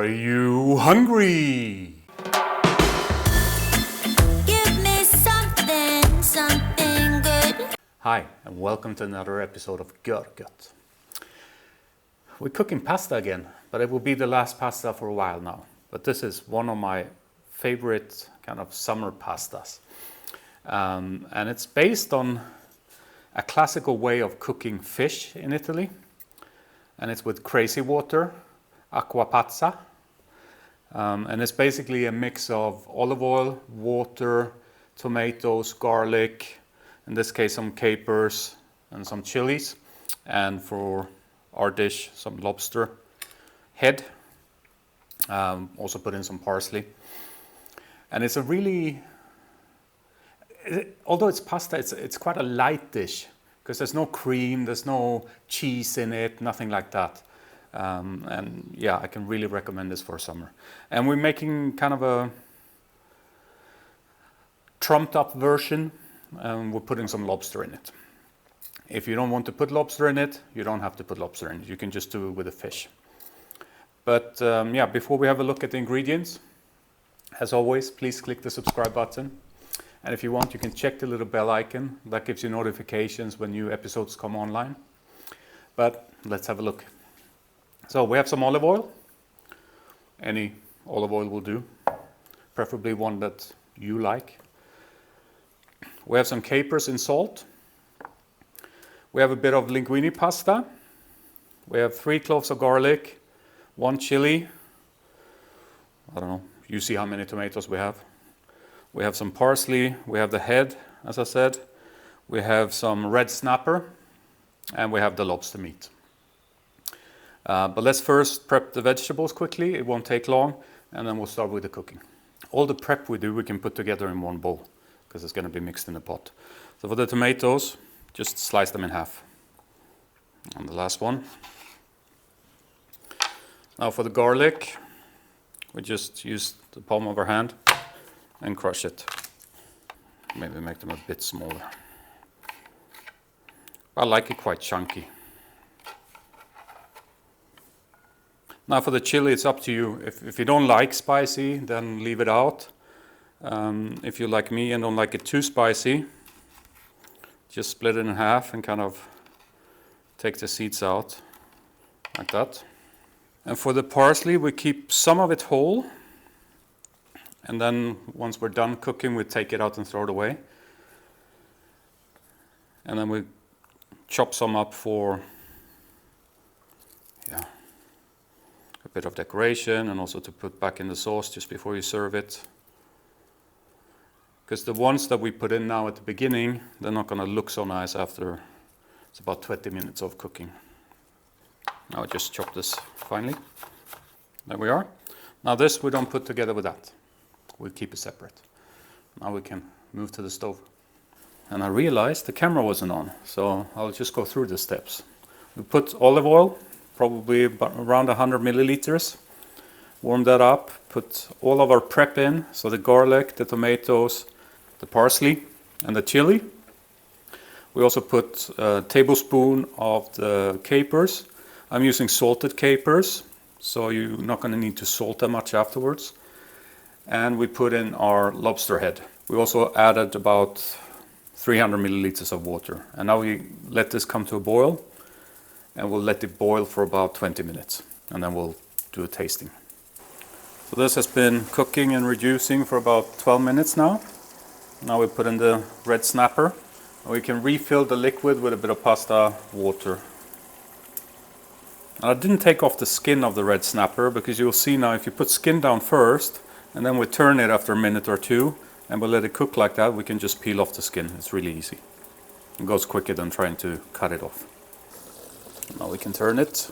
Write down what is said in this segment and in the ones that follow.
Are you hungry? Give me something good. Hi, and welcome to another episode of Görgött. We're cooking pasta again, but it will be the last pasta for a while now. But this is one of my favorite kind of summer pastas. And it's based on a classical way of cooking fish in Italy. And it's with crazy water, Acqua Pazza. And it's basically a mix of olive oil, water, tomatoes, garlic, in this case some capers and some chilies. And for our dish, some lobster head. Also put in some parsley. And it's a really, although it's pasta, it's quite a light dish because there's no cream, there's no cheese in it, nothing like that. And yeah, I can really recommend this for summer. And we're making kind of a trumped up version. We're putting some lobster in it. If you don't want to put lobster in it, you don't have to put lobster in it. You can just do it with a fish. But yeah, before we have a look at the ingredients, as always, please click the subscribe button. And if you want, you can check the little bell icon. That gives you notifications when new episodes come online. But let's have a look. So we have some olive oil. Any olive oil will do, preferably one that you like. We have some capers in salt. We have a bit of linguine pasta. We have 3 cloves of garlic, 1 chili. I don't know, you see how many tomatoes we have. We have some parsley, we have the head, as I said. We have some red snapper, and we have the lobster meat. But let's first prep the vegetables quickly, it won't take long, and then we'll start with the cooking. All the prep we do, we can put together in one bowl, because it's going to be mixed in the pot. So for the tomatoes, just slice them in half. And the last one. Now for the garlic, we just use the palm of our hand and crush it. Maybe make them a bit smaller. I like it quite chunky. Now for the chili, it's up to you. If you don't like spicy, then leave it out. If you like me and don't like it too spicy, just split it in half and kind of take the seeds out, like that. And for the parsley, we keep some of it whole. And then once we're done cooking, we take it out and throw it away. And then we chop some up for a bit of decoration and also to put back in the sauce just before you serve it. Because the ones that we put in now at the beginning, they're not going to look so nice after it's about 20 minutes of cooking. Now I just chop this finely. There we are. Now this we don't put together with that. We'll keep it separate. Now we can move to the stove. And I realized the camera wasn't on, so I'll just go through the steps. We put olive oil, probably around 100 milliliters. Warm that up, put all of our prep in, so the garlic, the tomatoes, the parsley and the chili. We also put a tablespoon of the capers. I'm using salted capers, so you're not going to need to salt them much afterwards. And we put in our lobster head. We also added about 300 milliliters of water. And now we let this come to a boil, and we'll let it boil for about 20 minutes. And then we'll do a tasting. So this has been cooking and reducing for about 12 minutes now. Now we put in the red snapper. And we can refill the liquid with a bit of pasta water. And I didn't take off the skin of the red snapper because you'll see now if you put skin down first and then we turn it after a minute or two and we'll let it cook like that, we can just peel off the skin. It's really easy. It goes quicker than trying to cut it off. Now we can turn it.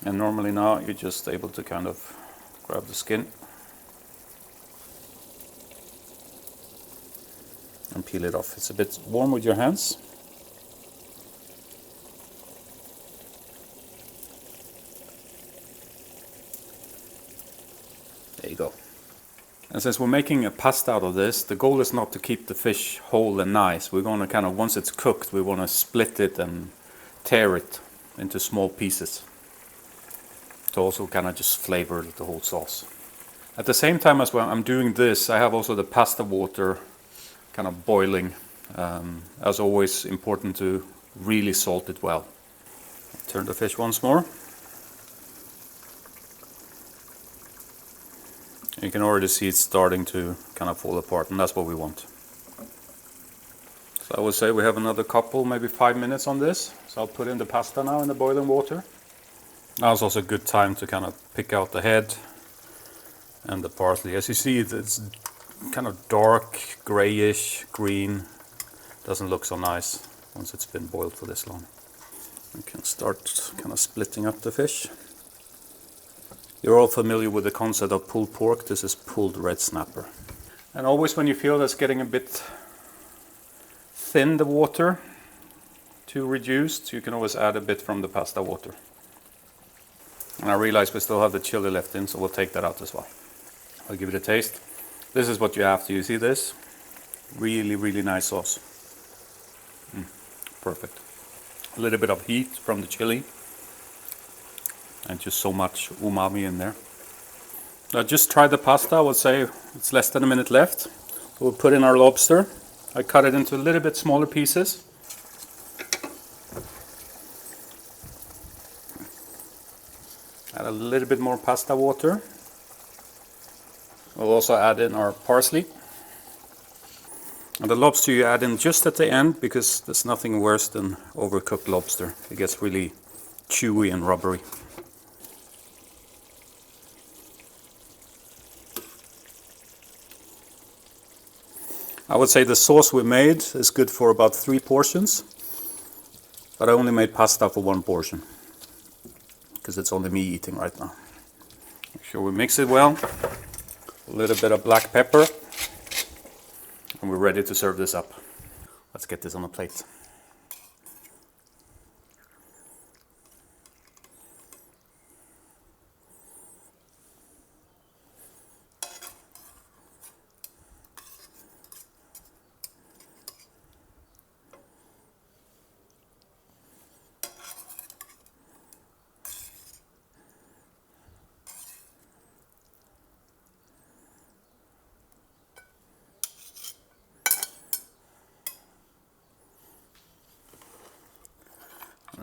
And normally now you're just able to kind of grab the skin and peel it off. It's a bit warm with your hands. There you go. And since we're making a pasta out of this, the goal is not to keep the fish whole and nice. We're going to kind of, once it's cooked, we want to split it and tear it into small pieces to also kind of just flavor the whole sauce. At the same time as well, I'm doing this, I have also the pasta water kind of boiling. As always, important to really salt it well. Turn the fish once more. You can already see it's starting to kind of fall apart, and that's what we want. So I would say we have another couple, maybe 5 minutes on this. So I'll put in the pasta now in the boiling water. Now is also a good time to kind of pick out the head and the parsley. As you see, it's kind of dark, grayish, green. Doesn't look so nice once it's been boiled for this long. We can start kind of splitting up the fish. You're all familiar with the concept of pulled pork. This is pulled red snapper. And always when you feel that's getting a bit thin, the water, too reduced, you can always add a bit from the pasta water. And I realize we still have the chili left in, so we'll take that out as well. I'll give it a taste. This is what you have to. You see this? Really, really nice sauce. Perfect. A little bit of heat from the chili. And just so much umami in there. Now just try the pasta. I would say it's less than a minute left. We'll put in our lobster. I cut it into a little bit smaller pieces. Add a little bit more pasta water. We'll also add in our parsley. And the lobster you add in just at the end, because there's nothing worse than overcooked lobster. It gets really chewy and rubbery. I would say the sauce we made is good for about 3 portions, but I only made pasta for 1 portion, because it's only me eating right now. Make sure we mix it well, a little bit of black pepper, and we're ready to serve this up. Let's get this on a plate.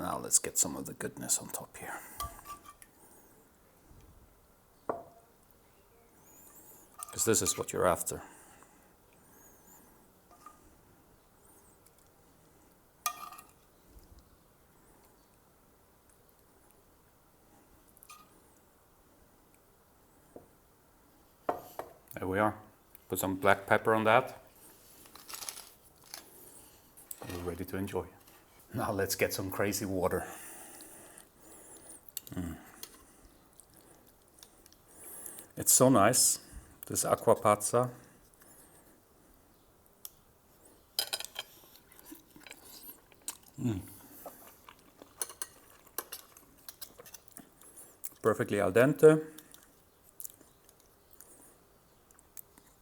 Now let's get some of the goodness on top here. Because this is what you're after. There we are. Put some black pepper on that. We're ready to enjoy. Now let's get some crazy water. It's so nice, this Acqua Pazza. Perfectly al dente.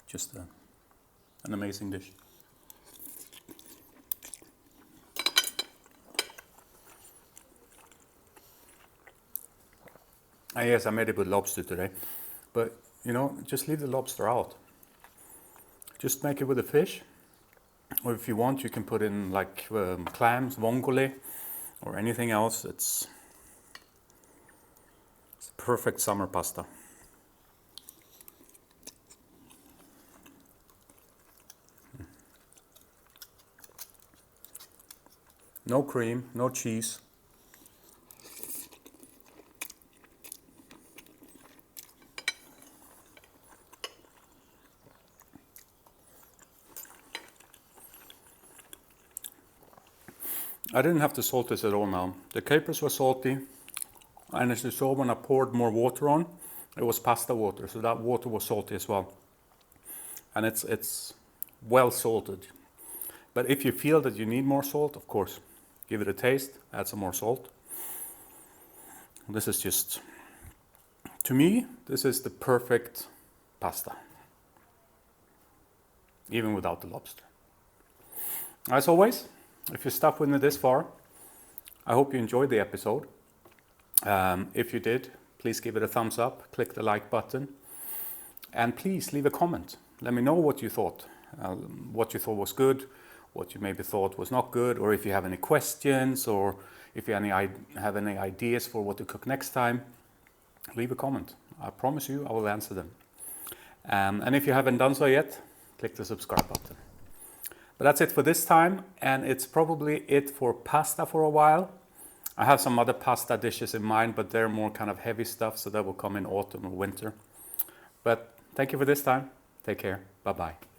Just an amazing dish. Yes, I made it with lobster today, but you know, just leave the lobster out. Just make it with the fish, or if you want, you can put in like clams, vongole, or anything else. It's perfect summer pasta. No cream, no cheese. I didn't have to salt this at all now. The capers were salty, and as you saw when I poured more water on, it was pasta water, so that water was salty as well. And it's well salted. But if you feel that you need more salt, of course, give it a taste, add some more salt. This is just, to me, this is the perfect pasta, even without the lobster. As always, if you stuck with me this far, I hope you enjoyed the episode. If you did, please give it a thumbs up, click the like button, and please leave a comment. Let me know what you thought was good, what you maybe thought was not good, or if you have any questions, or if you have any ideas for what to cook next time, leave a comment. I promise you I will answer them. And if you haven't done so yet, click the subscribe button. But that's it for this time, and it's probably it for pasta for a while. I have some other pasta dishes in mind, but they're more kind of heavy stuff, so that will come in autumn or winter. But thank you for this time. Take care. Bye-bye.